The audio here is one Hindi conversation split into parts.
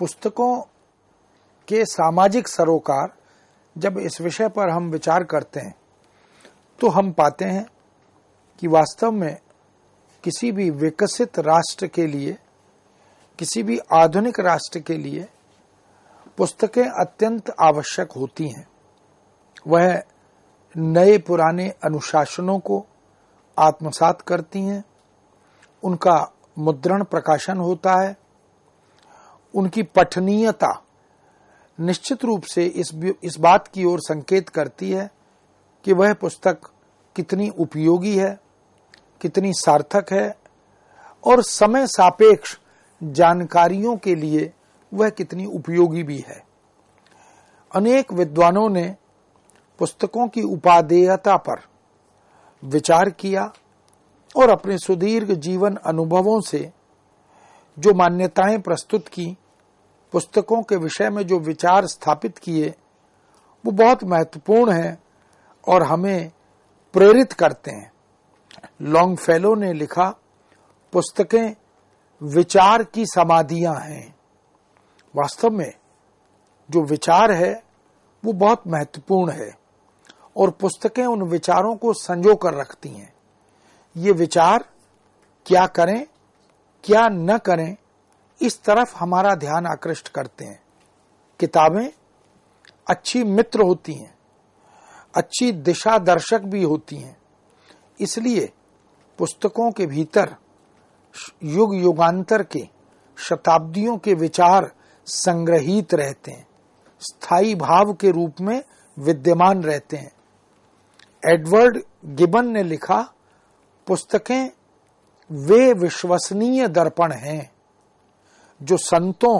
पुस्तकों के सामाजिक सरोकार जब इस विषय पर हम विचार करते हैं तो हम पाते हैं कि वास्तव में किसी भी विकसित राष्ट्र के लिए, किसी भी आधुनिक राष्ट्र के लिए पुस्तकें अत्यंत आवश्यक होती हैं। वह नए पुराने अनुशासनों को आत्मसात करती हैं, उनका मुद्रण प्रकाशन होता है, उनकी पठनीयता निश्चित रूप से इस बात की ओर संकेत करती है कि वह पुस्तक कितनी उपयोगी है, कितनी सार्थक है और समय सापेक्ष जानकारियों के लिए वह कितनी उपयोगी भी है। अनेक विद्वानों ने पुस्तकों की उपादेयता पर विचार किया और अपने सुदीर्घ जीवन अनुभवों से जो मान्यताएं प्रस्तुत की, पुस्तकों के विषय में जो विचार स्थापित किए, वो बहुत महत्वपूर्ण हैं और हमें प्रेरित करते हैं। लॉन्गफेलो ने लिखा, पुस्तकें विचार की समाधियां हैं। वास्तव में जो विचार है वो बहुत महत्वपूर्ण है और पुस्तकें उन विचारों को संजो कर रखती हैं। ये विचार क्या करें क्या न करें, इस तरफ हमारा ध्यान आकृष्ट करते हैं। किताबें अच्छी मित्र होती हैं, अच्छी दिशा दर्शक भी होती हैं। इसलिए पुस्तकों के भीतर युग युगांतर के, शताब्दियों के विचार संग्रहित रहते हैं, स्थायी भाव के रूप में विद्यमान रहते हैं। एडवर्ड गिबन ने लिखा, पुस्तकें वे विश्वसनीय दर्पण हैं जो संतों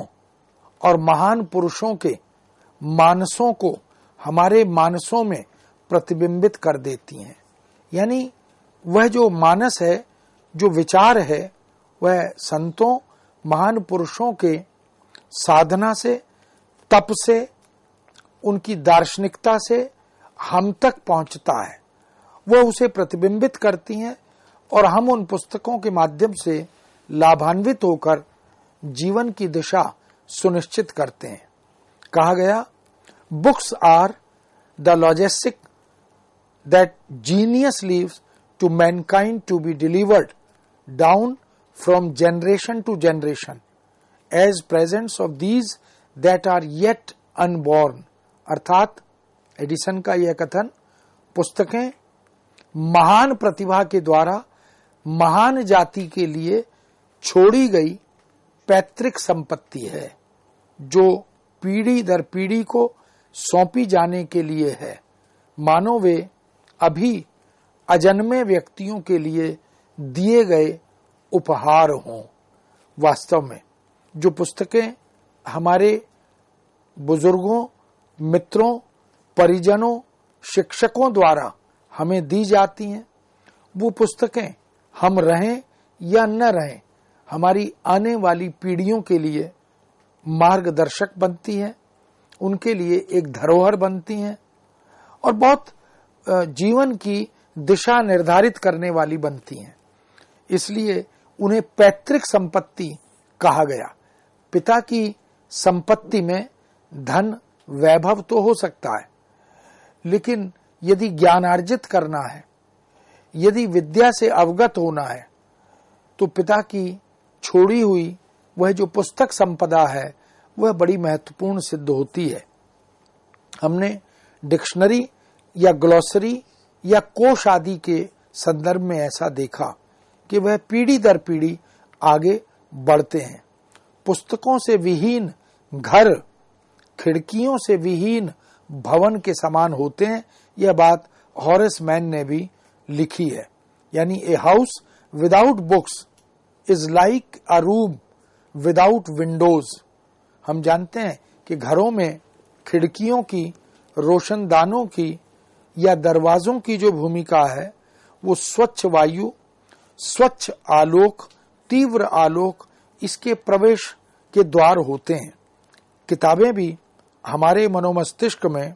और महान पुरुषों के मानसों को हमारे मानसों में प्रतिबिंबित कर देती हैं। यानी वह जो मानस है, जो विचार है, वह संतों महान पुरुषों के साधना से, तप से, उनकी दार्शनिकता से हम तक पहुंचता है। वह उसे प्रतिबिंबित करती हैं और हम उन पुस्तकों के माध्यम से लाभान्वित होकर जीवन की दिशा सुनिश्चित करते हैं। कहा गया, books are the logistic that genius leaves to mankind to be delivered down from generation to generation as presents of these that are yet unborn. अर्थात एडिसन का यह कथन, पुस्तकें महान प्रतिभा के द्वारा महान जाति के लिए छोड़ी गई पैतृक संपत्ति है जो पीढ़ी दर पीढ़ी को सौंपी जाने के लिए है, मानो वे अभी अजन्मे व्यक्तियों के लिए दिए गए उपहार हों। वास्तव में जो पुस्तकें हमारे बुजुर्गों, मित्रों, परिजनों, शिक्षकों द्वारा हमें दी जाती हैं, वो पुस्तकें हम रहें या न रहें, हमारी आने वाली पीढ़ियों के लिए मार्गदर्शक बनती हैं, उनके लिए एक धरोहर बनती हैं और बहुत जीवन की दिशा निर्धारित करने वाली बनती हैं। इसलिए उन्हें पैतृक संपत्ति कहा गया। पिता की संपत्ति में धन, वैभव तो हो सकता है, लेकिन यदि ज्ञानार्जित करना है, यदि विद्या से अवगत होना है, तो पिता की छोड़ी हुई वह जो पुस्तक संपदा है वह बड़ी महत्वपूर्ण सिद्ध होती है। हमने डिक्शनरी या ग्लॉसरी या कोश आदि के संदर्भ में ऐसा देखा कि वह पीढ़ी दर पीढ़ी आगे बढ़ते हैं। पुस्तकों से विहीन घर खिड़कियों से विहीन भवन के समान होते हैं। यह बात हॉरेस मैन ने भी लिखी है। यानी a house without books is like a room without Windows. हम जानते हैं कि घरों में खिड़कियों की, रोशनदानों की या दरवाजों की जो भूमिका है वो स्वच्छ वायु, स्वच्छ आलोक, तीव्र आलोक इसके प्रवेश के द्वार होते हैं। किताबें भी हमारे मनोमस्तिष्क में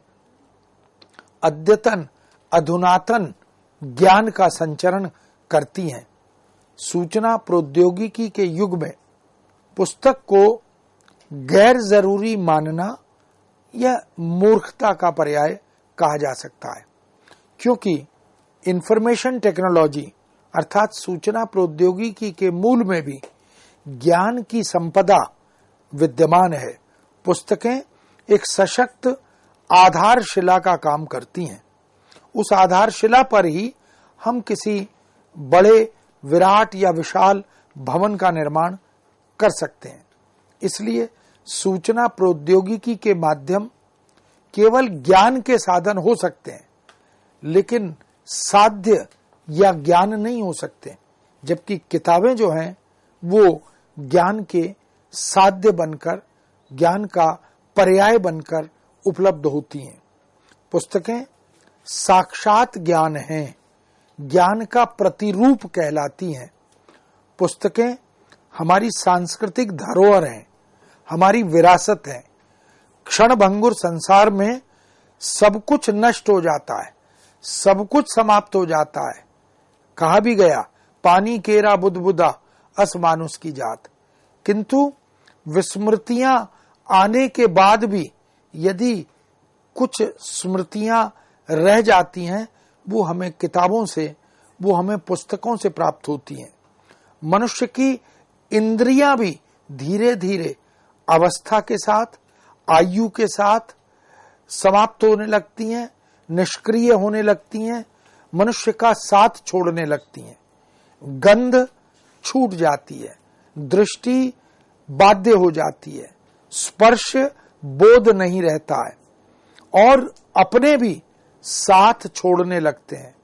अद्यतन, अधुनातन ज्ञान का संचरण करती हैं। सूचना प्रौद्योगिकी के युग में पुस्तक को गैर जरूरी मानना यह मूर्खता का पर्याय कहा जा सकता है, क्योंकि इंफॉर्मेशन टेक्नोलॉजी अर्थात सूचना प्रौद्योगिकी के मूल में भी ज्ञान की संपदा विद्यमान है। पुस्तकें एक सशक्त आधारशिला का काम करती हैं। उस आधारशिला पर ही हम किसी बड़े विराट या विशाल भवन का निर्माण कर सकते हैं। इसलिए सूचना प्रौद्योगिकी के माध्यम केवल ज्ञान के साधन हो सकते हैं, लेकिन साध्य या ज्ञान नहीं हो सकते, जबकि किताबें जो हैं वो ज्ञान के साध्य बनकर, ज्ञान का पर्याय बनकर उपलब्ध होती हैं। पुस्तकें साक्षात ज्ञान हैं, ज्ञान का प्रतिरूप कहलाती हैं। पुस्तकें हमारी सांस्कृतिक धरोहर हैं, हमारी विरासत है। क्षणभंगुर संसार में सब कुछ नष्ट हो जाता है, सब कुछ समाप्त हो जाता है। कहा भी गया, पानी केरा बुदबुदा अस मानुष की जात। किंतु विस्मृतियां आने के बाद भी यदि कुछ स्मृतियां रह जाती हैं, वो हमें किताबों से, वो हमें पुस्तकों से प्राप्त होती हैं। मनुष्य की इंद्रियां भी धीरे धीरे अवस्था के साथ, आयु के साथ समाप्त होने लगती हैं, निष्क्रिय होने लगती हैं, मनुष्य का साथ छोड़ने लगती हैं। गंध छूट जाती है, दृष्टि बाध्य हो जाती है, स्पर्श बोध नहीं रहता है, और अपने भी साथ छोड़ने लगते हैं।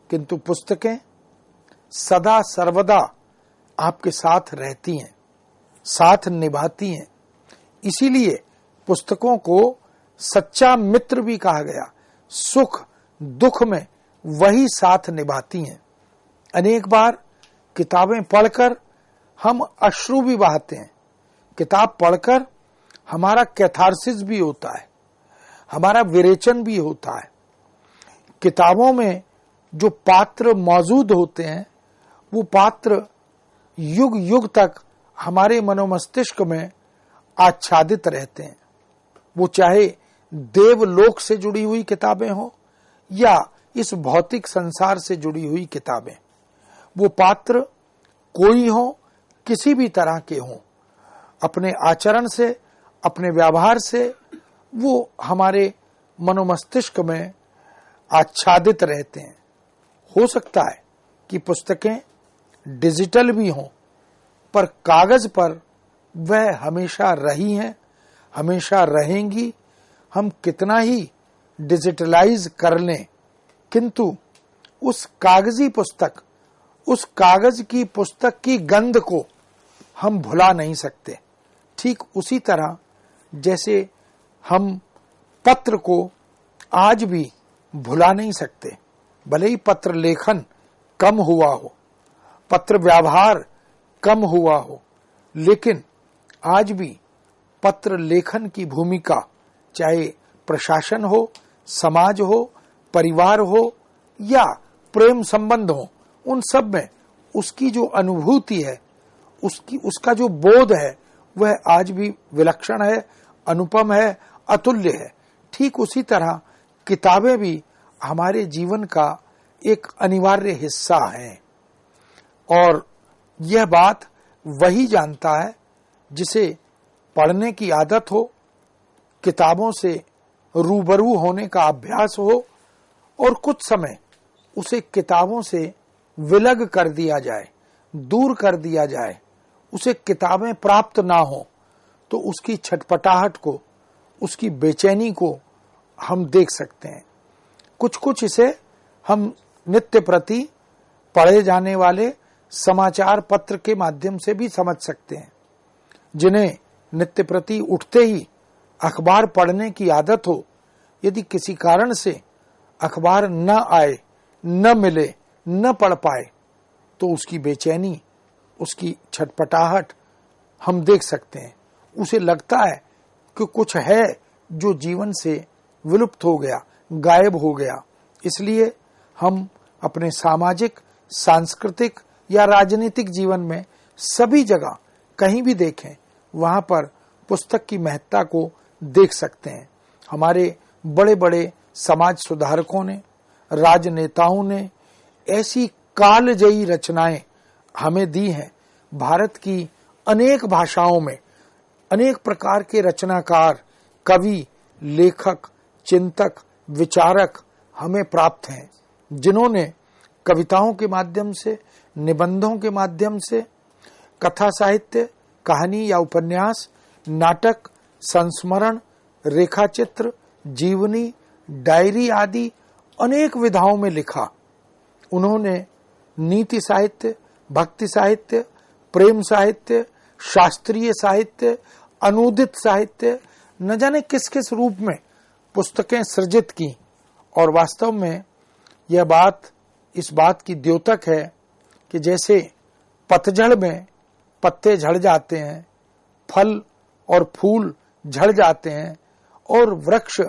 किंतु पुस्तकें सदा सर्वदा आपके साथ रहती हैं, साथ निभाती हैं। इसीलिए पुस्तकों को सच्चा मित्र भी कहा गया। सुख दुख में वही साथ निभाती हैं। अनेक बार किताबें पढ़कर हम अश्रु भी बहाते हैं। किताब पढ़कर हमारा कैथारसिस भी होता है, हमारा विरेचन भी होता है। किताबों में जो पात्र मौजूद होते हैं, वो पात्र युग युग तक हमारे मनोमस्तिष्क में आच्छादित रहते हैं। वो चाहे देवलोक से जुड़ी हुई किताबें हों या इस भौतिक संसार से जुड़ी हुई किताबें, वो पात्र कोई हो, किसी भी तरह के हों, अपने आचरण से, अपने व्यवहार से वो हमारे मनोमस्तिष्क में आच्छादित रहते हैं। हो सकता है कि पुस्तकें डिजिटल भी हों, पर कागज पर वह हमेशा रही हैं, हमेशा रहेंगी। हम कितना ही डिजिटलाइज कर लें, किंतु उस कागजी पुस्तक, उस कागज की पुस्तक की गंध को हम भुला नहीं सकते। ठीक उसी तरह जैसे हम पत्र को आज भी भुला नहीं सकते, भले ही पत्र लेखन कम हुआ हो, पत्र व्यवहार कम हुआ हो, लेकिन आज भी पत्र लेखन की भूमिका, चाहे प्रशासन हो, समाज हो, परिवार हो या प्रेम संबंध हो, उन सब में उसकी जो अनुभूति है, उसका जो बोध है, वह आज भी विलक्षण है, अनुपम है, अतुल्य है। ठीक उसी तरह किताबें भी हमारे जीवन का एक अनिवार्य हिस्सा हैं, और यह बात वही जानता है जिसे पढ़ने की आदत हो, किताबों से रूबरू होने का अभ्यास हो, और कुछ समय उसे किताबों से विलग कर दिया जाए, दूर कर दिया जाए, उसे किताबें प्राप्त ना हो, तो उसकी छटपटाहट को, उसकी बेचैनी को हम देख सकते हैं। कुछ कुछ इसे हम नित्य प्रति पढ़े जाने वाले समाचार पत्र के माध्यम से भी समझ सकते हैं। जिन्हें नित्य प्रति उठते ही अखबार पढ़ने की आदत हो, यदि किसी कारण से अखबार न आए, न मिले, न पढ़ पाए, तो उसकी बेचैनी, उसकी छटपटाहट हम देख सकते हैं। उसे लगता है कि कुछ है जो जीवन से विलुप्त हो गया, गायब हो गया। इसलिए हम अपने सामाजिक, सांस्कृतिक या राजनीतिक जीवन में सभी जगह कहीं भी देखें, वहां पर पुस्तक की महत्ता को देख सकते हैं। हमारे बड़े बड़े समाज सुधारकों ने, राजनेताओं ने ऐसी कालजयी रचनाएं हमें दी हैं। भारत की अनेक भाषाओं में अनेक प्रकार के रचनाकार, कवि, लेखक, चिंतक, विचारक हमें प्राप्त हैं, जिन्होंने कविताओं के माध्यम से, निबंधों के माध्यम से, कथा साहित्य, कहानी या उपन्यास, नाटक, संस्मरण, रेखाचित्र, जीवनी, डायरी आदि अनेक विधाओं में लिखा। उन्होंने नीति साहित्य, भक्ति साहित्य, प्रेम साहित्य, शास्त्रीय साहित्य, अनूदित साहित्य, न जाने किस किस रूप में पुस्तकें सृजित की। और वास्तव में यह बात इस बात की द्योतक है कि जैसे पतझड़ में पत्ते झड़ जाते हैं, फल और फूल झड़ जाते हैं और वृक्ष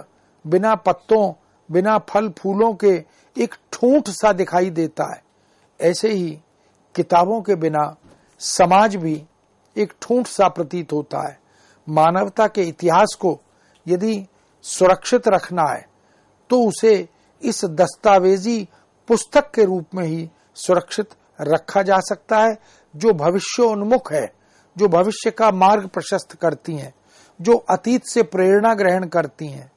बिना पत्तों, बिना फल फूलों के एक ठूंठ सा दिखाई देता है, ऐसे ही किताबों के बिना समाज भी एक ठूंठ सा प्रतीत होता है। मानवता के इतिहास को यदि सुरक्षित रखना है तो उसे इस दस्तावेजी पुस्तक के रूप में ही सुरक्षित रखा जा सकता है, जो भविष्योन्मुख है, जो भविष्य का मार्ग प्रशस्त करती हैं, जो अतीत से प्रेरणा ग्रहण करती हैं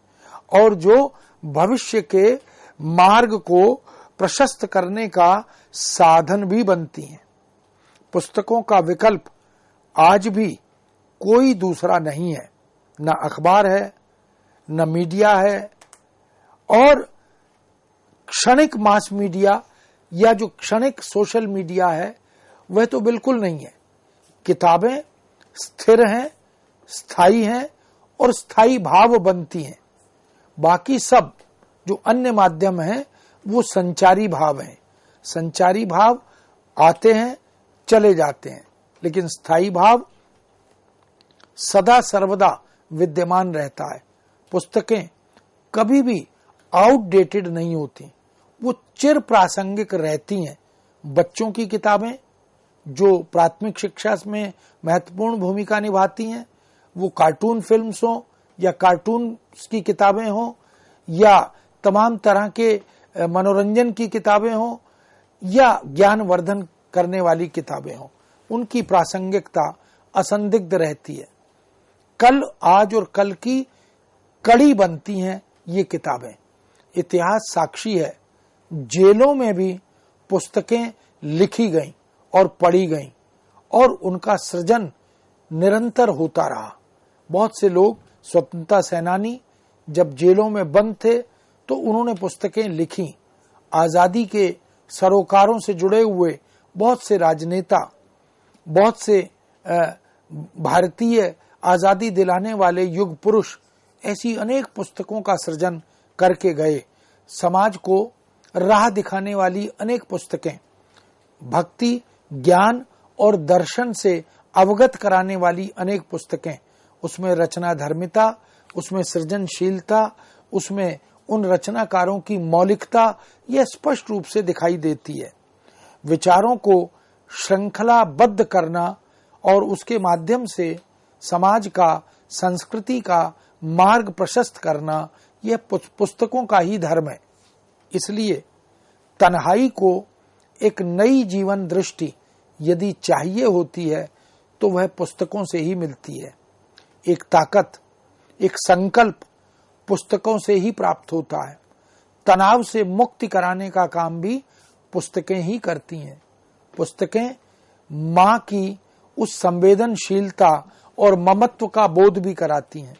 और जो भविष्य के मार्ग को प्रशस्त करने का साधन भी बनती हैं। पुस्तकों का विकल्प आज भी कोई दूसरा नहीं है। न अखबार है, न मीडिया है, और क्षणिक मास मीडिया या जो क्षणिक सोशल मीडिया है वह तो बिल्कुल नहीं है। किताबें स्थिर हैं, स्थायी हैं और स्थायी भाव बनती हैं। बाकी सब जो अन्य माध्यम हैं वो संचारी भाव हैं। संचारी भाव आते हैं, चले जाते हैं, लेकिन स्थायी भाव सदा सर्वदा विद्यमान रहता है। पुस्तकें कभी भी आउटडेटेड नहीं होती, वो चिर प्रासंगिक रहती हैं। बच्चों की किताबें जो प्राथमिक शिक्षा में महत्वपूर्ण भूमिका निभाती हैं, वो कार्टून फिल्म्स हो या कार्टून की किताबें हो या तमाम तरह के मनोरंजन की किताबें हो या ज्ञानवर्धन करने वाली किताबें हो, उनकी प्रासंगिकता असंदिग्ध रहती है। कल, आज और कल की कड़ी बनती हैं ये किताबें। इतिहास साक्षी है, जेलों में भी पुस्तकें लिखी गईं और पढ़ी गईं और उनका सृजन निरंतर होता रहा। बहुत से लोग स्वतंत्रता सेनानी जब जेलों में बंद थे तो उन्होंने पुस्तकें लिखी। आजादी के सरोकारों से जुड़े हुए बहुत से राजनेता, बहुत से भारतीय आजादी दिलाने वाले युग पुरुष ऐसी अनेक पुस्तकों का सृजन करके गए। समाज को राह दिखाने वाली अनेक पुस्तकें, भक्ति, ज्ञान और दर्शन से अवगत कराने वाली अनेक पुस्तकें, उसमें रचना धर्मिता, उसमें सृजनशीलता, उसमें उन रचनाकारों की मौलिकता यह स्पष्ट रूप से दिखाई देती है। विचारों को श्रृंखलाबद्ध करना और उसके माध्यम से समाज का, संस्कृति का मार्ग प्रशस्त करना यह पुस्तकों का ही धर्म है। इसलिए तन्हाई को एक नई जीवन दृष्टि यदि चाहिए होती है तो वह पुस्तकों से ही मिलती है। एक ताकत, एक संकल्प पुस्तकों से ही प्राप्त होता है। तनाव से मुक्ति कराने का काम भी पुस्तकें ही करती हैं। पुस्तकें माँ की उस संवेदनशीलता और ममत्व का बोध भी कराती हैं।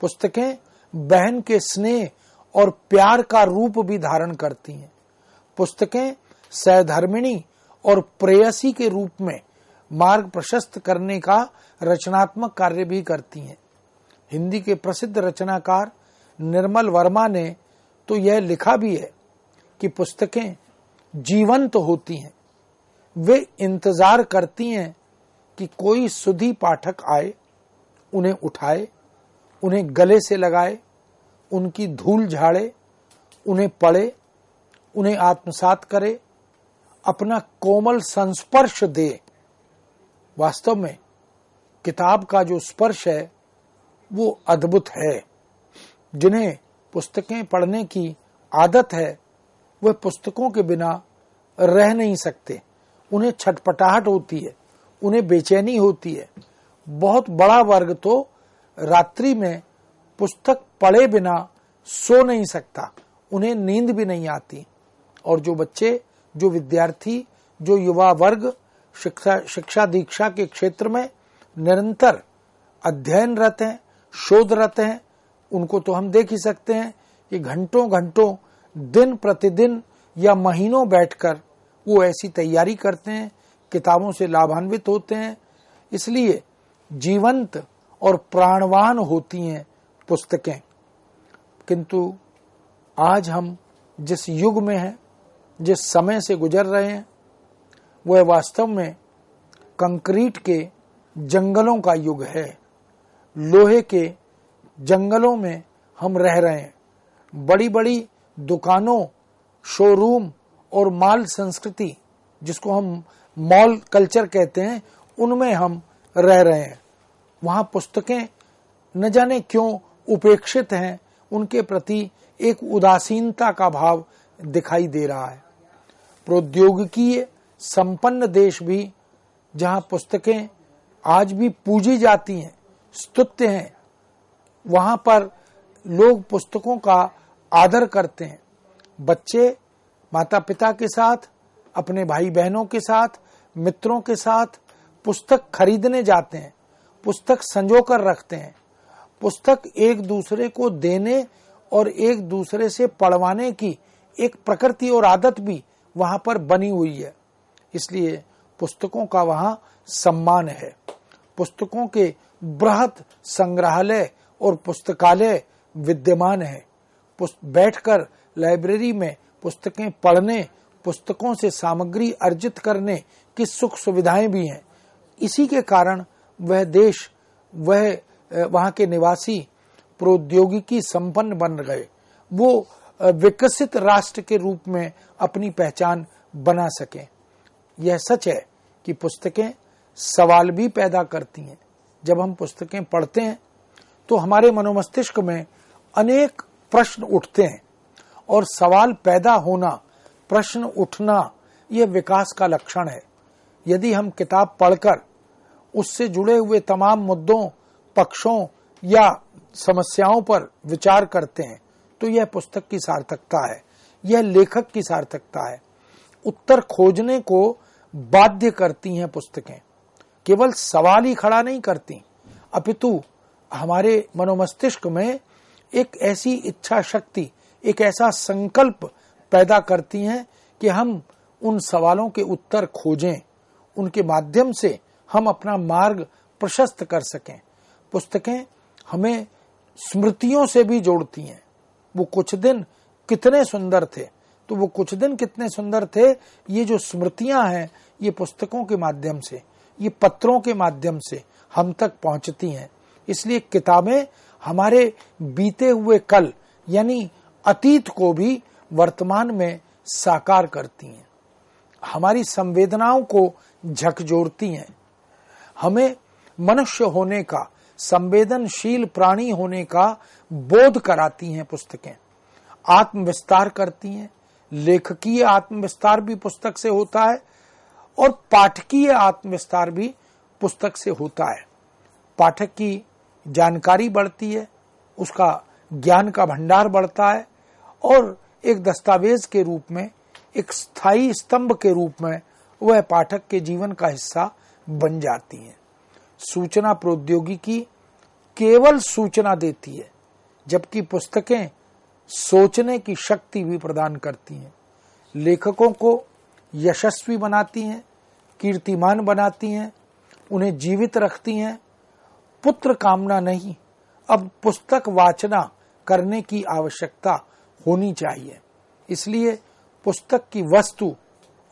पुस्तकें बहन के स्नेह और प्यार का रूप भी धारण करती हैं। पुस्तकें सहधर्मिणी और प्रेयसी के रूप में मार्ग प्रशस्त करने का रचनात्मक कार्य भी करती हैं। हिंदी के प्रसिद्ध रचनाकार निर्मल वर्मा ने तो यह लिखा भी है कि पुस्तकें जीवंत होती हैं। वे इंतजार करती हैं कि कोई सुधी पाठक आए, उन्हें उठाए, उन्हें गले से लगाए, उनकी धूल झाड़े, उन्हें पढ़े, उन्हें आत्मसात करे, अपना कोमल संस्पर्श दे। वास्तव में किताब का जो स्पर्श है वो अद्भुत है। जिन्हें पुस्तकें पढ़ने की आदत है वह पुस्तकों के बिना रह नहीं सकते। उन्हें छटपटाहट होती है, उन्हें बेचैनी होती है। बहुत बड़ा वर्ग तो रात्रि में पुस्तक पढ़े बिना सो नहीं सकता, उन्हें नींद भी नहीं आती। और जो बच्चे, जो विद्यार्थी, जो युवा वर्ग शिक्षा दीक्षा के क्षेत्र में निरंतर अध्ययनरत हैं, शोधरत हैं, उनको तो हम देख ही सकते हैं कि घंटों घंटों दिन प्रतिदिन या महीनों बैठकर वो ऐसी तैयारी करते हैं, किताबों से लाभान्वित होते हैं। इसलिए जीवंत और प्राणवान होती हैं पुस्तकें। किंतु आज हम जिस युग में हैं, जिस समय से गुजर रहे हैं, वह वास्तव में कंक्रीट के जंगलों का युग है। लोहे के जंगलों में हम रह रहे हैं। बड़ी बड़ी दुकानों, शोरूम और मॉल संस्कृति, जिसको हम मॉल कल्चर कहते हैं, उनमें हम रह रहे हैं। वहां पुस्तकें न जाने क्यों उपेक्षित हैं, उनके प्रति एक उदासीनता का भाव दिखाई दे रहा है। प्रौद्योगिकी संपन्न देश भी, जहां पुस्तकें आज भी पूजी जाती हैं, स्तुत्य हैं, वहां पर लोग पुस्तकों का आदर करते हैं। बच्चे माता पिता के साथ, अपने भाई बहनों के साथ, मित्रों के साथ पुस्तक खरीदने जाते हैं, पुस्तक संजो कर रखते हैं। पुस्तक एक दूसरे को देने और एक दूसरे से पढ़वाने की एक प्रकृति और आदत भी वहां पर बनी हुई है। इसलिए पुस्तकों का वहां सम्मान है। पुस्तकों के बृहत संग्रहालय और पुस्तकालय विद्यमान है। बैठकर लाइब्रेरी में पुस्तकें पढ़ने, पुस्तकों से सामग्री अर्जित करने की सुख सुविधाएं भी हैं। इसी के कारण वह देश, वहां के निवासी प्रौद्योगिकी संपन्न बन गए। वो विकसित राष्ट्र के रूप में अपनी पहचान बना सके। यह सच है कि पुस्तकें सवाल भी पैदा करती हैं। जब हम पुस्तकें पढ़ते हैं तो हमारे मनोमस्तिष्क में अनेक प्रश्न उठते हैं, और सवाल पैदा होना, प्रश्न उठना, यह विकास का लक्षण है। यदि हम किताब पढ़कर उससे जुड़े हुए तमाम मुद्दों, पक्षों या समस्याओं पर विचार करते हैं तो यह पुस्तक की सार्थकता है, यह लेखक की सार्थकता है। उत्तर खोजने को बाध्य करती हैं पुस्तकें, केवल सवाल ही खड़ा नहीं करती, अपितु हमारे मनोमस्तिष्क में एक ऐसी इच्छा शक्ति, एक ऐसा संकल्प पैदा करती हैं कि हम उन सवालों के उत्तर खोजें, उनके माध्यम से हम अपना मार्ग प्रशस्त कर सकें। पुस्तकें हमें स्मृतियों से भी जोड़ती हैं। वो कुछ दिन कितने सुंदर थे, तो वो कुछ दिन कितने सुंदर थे, ये जो स्मृतियां हैं, ये पुस्तकों के माध्यम से, ये पत्रों के माध्यम से हम तक पहुंचती हैं। इसलिए किताबें हमारे बीते हुए कल यानी अतीत को भी वर्तमान में साकार करती हैं, हमारी संवेदनाओं को झकझोरती हैं, हमें मनुष्य होने का, संवेदनशील प्राणी होने का बोध कराती हैं पुस्तकें, आत्मविस्तार करती हैं। लेखकीय आत्मविस्तार भी पुस्तक से होता है और पाठकीय आत्मविस्तार भी पुस्तक से होता है। पाठक की जानकारी बढ़ती है, उसका ज्ञान का भंडार बढ़ता है, और एक दस्तावेज के रूप में, एक स्थायी स्तंभ के रूप में वह पाठक के जीवन का हिस्सा बन जाती है। सूचना प्रौद्योगिकी केवल सूचना देती है, जबकि पुस्तकें सोचने की शक्ति भी प्रदान करती हैं। लेखकों को यशस्वी बनाती हैं, कीर्तिमान बनाती हैं, उन्हें जीवित रखती हैं। पुत्र कामना नहीं, अब पुस्तक वाचना करने की आवश्यकता होनी चाहिए। इसलिए पुस्तक की वस्तु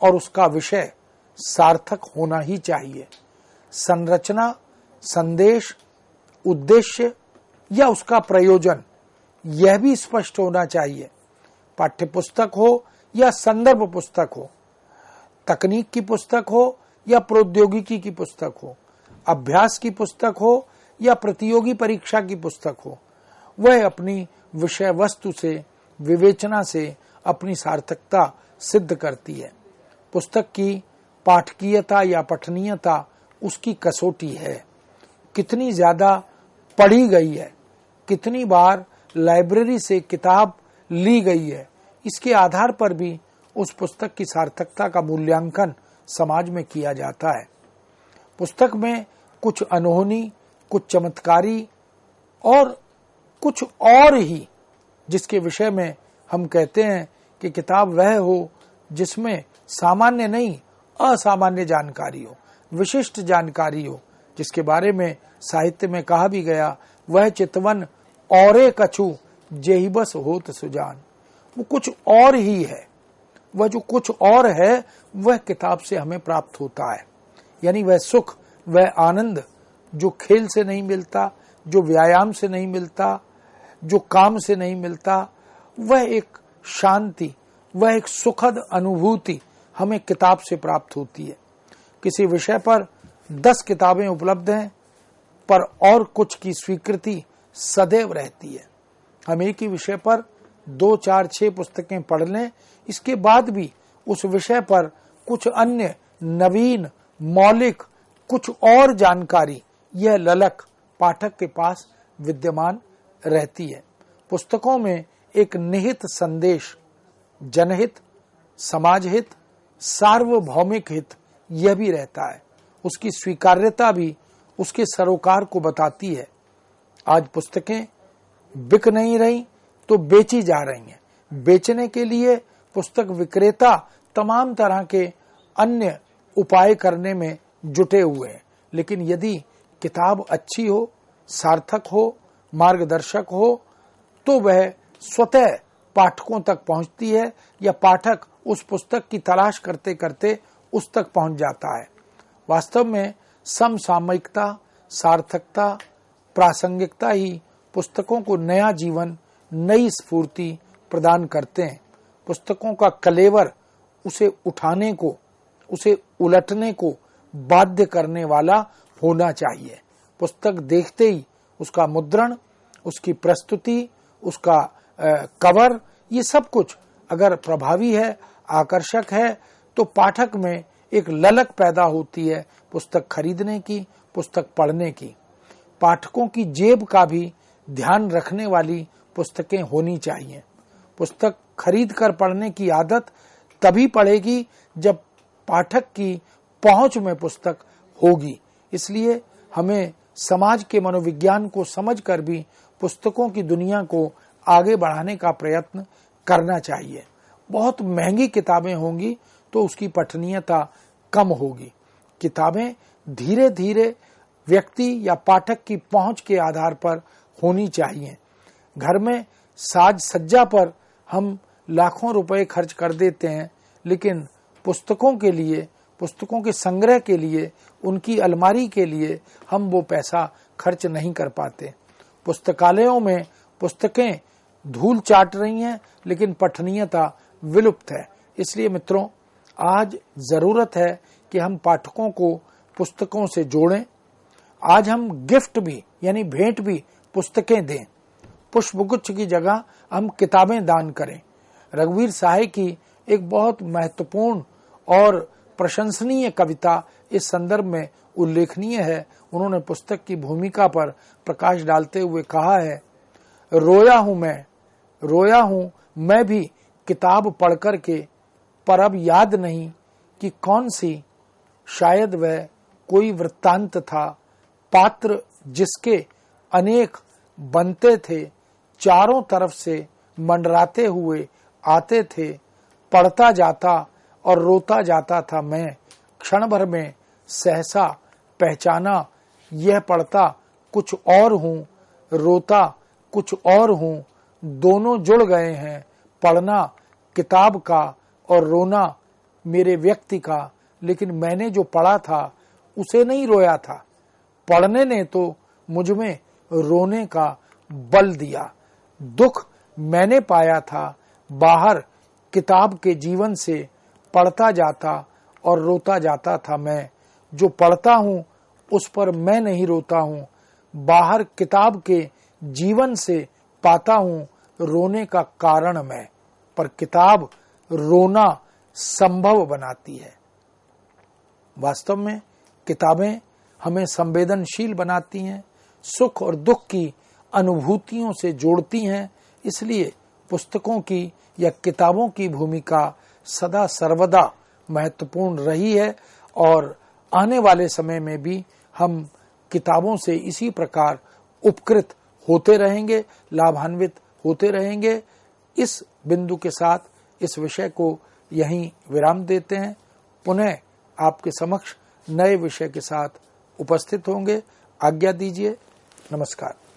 और उसका विषय सार्थक होना ही चाहिए। संरचना, संदेश, उद्देश्य या उसका प्रयोजन, यह भी स्पष्ट होना चाहिए। पाठ्य पुस्तक हो या संदर्भ पुस्तक हो, तकनीक की पुस्तक हो या प्रौद्योगिकी की पुस्तक हो, अभ्यास की पुस्तक हो या प्रतियोगी परीक्षा की पुस्तक हो, वह अपनी विषय वस्तु से, विवेचना से अपनी सार्थकता सिद्ध करती है। पुस्तक की पाठकीयता या पठनीयता उसकी कसौटी है। कितनी ज्यादा पढ़ी गई है, कितनी बार लाइब्रेरी से किताब ली गई है, इसके आधार पर भी उस पुस्तक की सार्थकता का मूल्यांकन समाज में किया जाता है। पुस्तक में कुछ अनहोनी, कुछ चमत्कारी और कुछ और ही, जिसके विषय में हम कहते हैं कि किताब वह हो जिसमें सामान्य नहीं असामान्य जानकारी हो, विशिष्ट जानकारी हो, जिसके बारे में साहित्य में कहा भी गया, वह चितवन औरे कछु जेहि बस होत सुजान। वो कुछ और ही है, वह जो कुछ और है वह किताब से हमें प्राप्त होता है। यानी वह सुख, वह आनंद जो खेल से नहीं मिलता, जो व्यायाम से नहीं मिलता, जो काम से नहीं मिलता, वह एक शांति, वह एक सुखद अनुभूति हमें किताब से प्राप्त होती है। किसी विषय पर 10 किताबें उपलब्ध हैं, पर और कुछ की स्वीकृति सदैव रहती है। हम एक ही विषय पर 2, 4, 6 पुस्तकें पढ़ लें, इसके बाद भी उस विषय पर कुछ अन्य नवीन, मौलिक, कुछ और जानकारी, यह ललक पाठक के पास विद्यमान रहती है। पुस्तकों में एक निहित संदेश, जनहित, समाज हित, सार्वभौमिक हित, यह भी रहता है। उसकी स्वीकार्यता भी उसके सरोकार को बताती है। आज पुस्तकें बिक नहीं रही तो बेची जा रही हैं। बेचने के लिए पुस्तक विक्रेता तमाम तरह के अन्य उपाय करने में जुटे हुए हैं, लेकिन यदि किताब अच्छी हो, सार्थक हो, मार्गदर्शक हो, तो वह स्वतः पाठकों तक पहुंचती है या पाठक उस पुस्तक की तलाश करते करते उस तक पहुंच जाता है। वास्तव में समसामयिकता, सार्थकता, प्रासंगिकता ही पुस्तकों को नया जीवन, नई स्फूर्ति प्रदान करते हैं। पुस्तकों का कलेवर उसे उठाने को, उसे उलटने को बाध्य करने वाला होना चाहिए। पुस्तक देखते ही उसका मुद्रण, उसकी प्रस्तुति, उसका कवर, ये सब कुछ अगर प्रभावी है, आकर्षक है, तो पाठक में एक ललक पैदा होती है पुस्तक खरीदने की, पुस्तक पढ़ने की। पाठकों की जेब का भी ध्यान रखने वाली पुस्तकें होनी चाहिए। पुस्तक खरीद कर पढ़ने की आदत तभी पड़ेगी जब पाठक की पहुंच में पुस्तक होगी। इसलिए हमें समाज के मनोविज्ञान को समझकर भी पुस्तकों की दुनिया को आगे बढ़ाने का प्रयत्न करना चाहिए। बहुत महंगी किताबें होंगी तो उसकी पठनीयता कम होगी। किताबें धीरे धीरे व्यक्ति या पाठक की पहुंच के आधार पर होनी चाहिए। घर में साज सज्जा पर हम लाखों रुपए खर्च कर देते हैं, लेकिन पुस्तकों के लिए, पुस्तकों के संग्रह के लिए, उनकी अलमारी के लिए हम वो पैसा खर्च नहीं कर पाते। पुस्तकालयों में पुस्तकें धूल चाट रही हैं, लेकिन पठनीयता विलुप्त है। इसलिए मित्रों, आज जरूरत है कि हम पाठकों को पुस्तकों से जोड़ें। आज हम गिफ्ट भी, यानी भेंट भी पुस्तकें दें। पुष्पगुच्छ की जगह हम किताबें दान करें। रघुवीर सहाय की एक बहुत महत्वपूर्ण और प्रशंसनीय कविता इस संदर्भ में उल्लेखनीय है। उन्होंने पुस्तक की भूमिका पर प्रकाश डालते हुए कहा है, रोया हूं मैं भी किताब पढ़ कर के, पर अब याद नहीं कि कौन सी, शायद वह कोई वृत्तांत था, पात्र जिसके अनेक बनते थे, चारों तरफ से मंडराते हुए आते थे, पढ़ता जाता और रोता जाता था मैं, क्षण भर में सहसा पहचाना यह पढ़ता कुछ और हूँ, रोता कुछ और हूँ, दोनों जुड़ गए हैं, पढ़ना किताब का और रोना मेरे व्यक्ति का। लेकिन मैंने जो पढ़ा था उसे नहीं रोया था, पढ़ने ने तो मुझ में रोने का बल दिया। दुख मैंने पाया था बाहर किताब के जीवन से, पढ़ता जाता और रोता जाता था मैं। जो पढ़ता हूँ उस पर मैं नहीं रोता हूँ, बाहर किताब के जीवन से पाता हूं रोने का कारण मैं, पर किताब रोना संभव बनाती है। वास्तव में किताबें हमें संवेदनशील बनाती हैं, सुख और दुख की अनुभूतियों से जोड़ती हैं। इसलिए पुस्तकों की या किताबों की भूमिका सदा सर्वदा महत्वपूर्ण रही है और आने वाले समय में भी हम किताबों से इसी प्रकार उपकृत होते रहेंगे, लाभान्वित होते रहेंगे। इस बिंदु के साथ इस विषय को यहीं विराम देते हैं। पुनः आपके समक्ष नए विषय के साथ उपस्थित होंगे। आज्ञा दीजिए। नमस्कार।